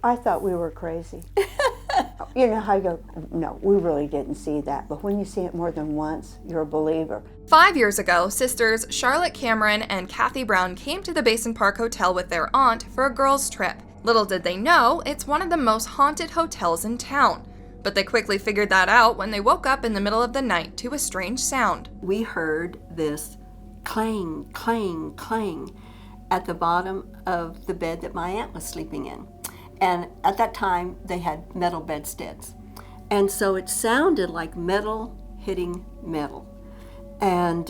I thought we were crazy. You know how you go, no, we really didn't see that. But when you see it more than once, you're a believer. 5 years ago, sisters Charlotte Cameron and Kathy Brown came to the Basin Park Hotel with their aunt for a girls' trip. Little did they know, it's one of the most haunted hotels in town. But they quickly figured that out when they woke up in the middle of the night to a strange sound. We heard this clang, clang, clang at the bottom of the bed that my aunt was sleeping in. And at that time, they had metal bedsteads. And so it sounded like metal hitting metal. And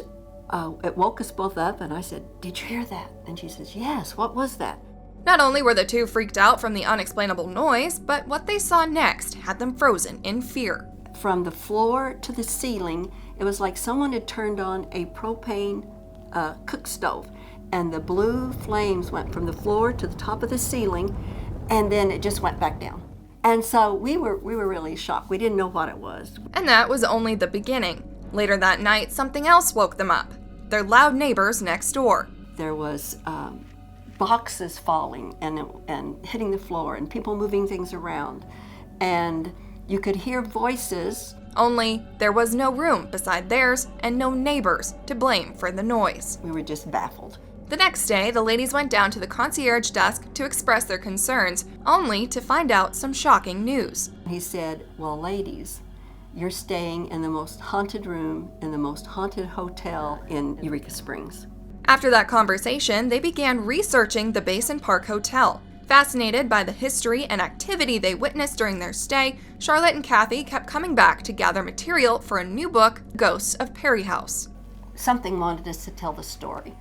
it woke us both up, and I said, "Did you hear that?" And she says, "Yes, what was that?" Not only were the two freaked out from the unexplainable noise, but what they saw next had them frozen in fear. From the floor to the ceiling, it was like someone had turned on a propane cook stove, and the blue flames went from the floor to the top of the ceiling, and then it just went back down. And so we were really shocked. We didn't know what it was. And that was only the beginning. Later that night, something else woke them up. Their loud neighbors next door. There was boxes falling and hitting the floor, and people moving things around. And you could hear voices. Only there was no room beside theirs and no neighbors to blame for the noise. We were just baffled. The next day, the ladies went down to the concierge desk to express their concerns, only to find out some shocking news. He said, "Well, ladies, you're staying in the most haunted room in the most haunted hotel in Eureka Springs." After that conversation, they began researching the Basin Park Hotel. Fascinated by the history and activity they witnessed during their stay, Charlotte and Kathy kept coming back to gather material for a new book, Ghosts of Perry House. Something wanted us to tell the story.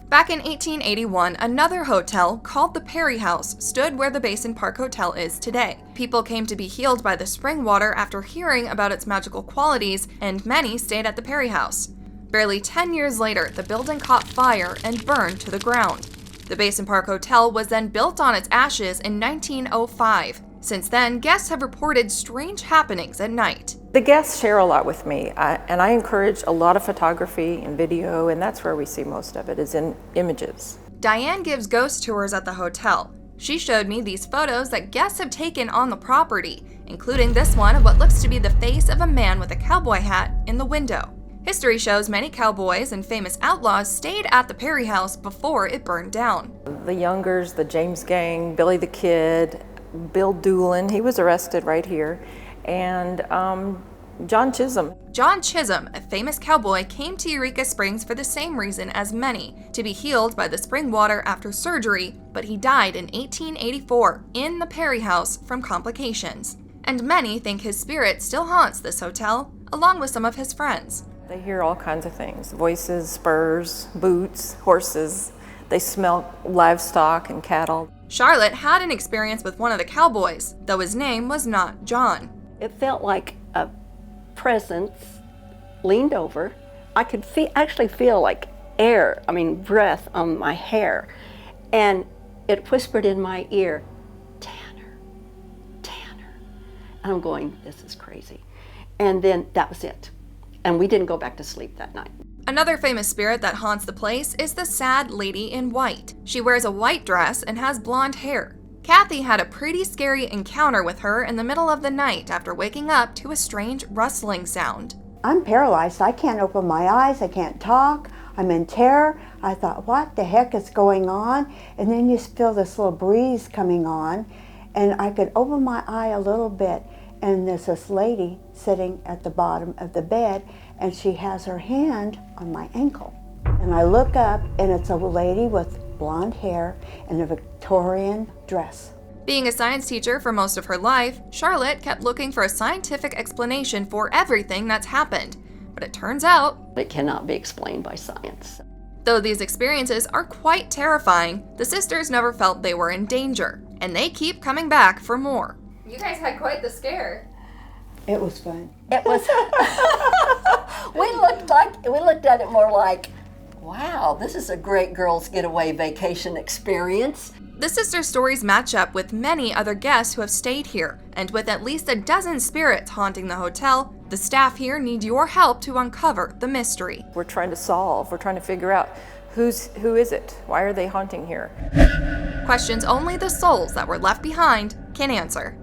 Back in 1881, another hotel called the Perry House stood where the Basin Park Hotel is today. People came to be healed by the spring water after hearing about its magical qualities, and many stayed at the Perry House. Barely 10 years later, the building caught fire and burned to the ground. The Basin Park Hotel was then built on its ashes in 1905. Since then, guests have reported strange happenings at night. The guests share a lot with me, and I encourage a lot of photography and video, and that's where we see most of it, is in images. Diane gives ghost tours at the hotel. She showed me these photos that guests have taken on the property, including this one of what looks to be the face of a man with a cowboy hat in the window. History shows many cowboys and famous outlaws stayed at the Perry House before it burned down. The Youngers, the James Gang, Billy the Kid, Bill Doolin, he was arrested right here, and John Chisholm. John Chisholm, a famous cowboy, came to Eureka Springs for the same reason as many, to be healed by the spring water after surgery, but he died in 1884 in the Perry House from complications. And many think his spirit still haunts this hotel, along with some of his friends. They hear all kinds of things, voices, spurs, boots, horses. They smell livestock and cattle. Charlotte had an experience with one of the cowboys, though his name was not John. It felt like a presence leaned over. I could actually feel like breath on my hair. And it whispered in my ear, "Tanner, Tanner." And I'm going, this is crazy. And then that was it. And we didn't go back to sleep that night. Another famous spirit that haunts the place is the sad lady in white. She wears a white dress and has blonde hair. Kathy had a pretty scary encounter with her in the middle of the night after waking up to a strange rustling sound. I'm paralyzed. I can't open my eyes. I can't talk. I'm in terror. I thought, what the heck is going on? And then you feel this little breeze coming on, and I could open my eye a little bit, and there's this lady sitting at the bottom of the bed, and she has her hand on my ankle. And I look up, and it's a lady with blonde hair and a Victorian dress. Being a science teacher for most of her life, Charlotte kept looking for a scientific explanation for everything that's happened. But it turns out it cannot be explained by science. Though these experiences are quite terrifying, the sisters never felt they were in danger, and they keep coming back for more. You guys had quite the scare. It was fun. It was. we looked at it more like, wow, this is a great girls' getaway vacation experience. The sisters' stories match up with many other guests who have stayed here, and with at least a dozen spirits haunting the hotel, the staff here need your help to uncover the mystery. We're trying to figure out who is it? Why are they haunting here? Questions only the souls that were left behind can answer.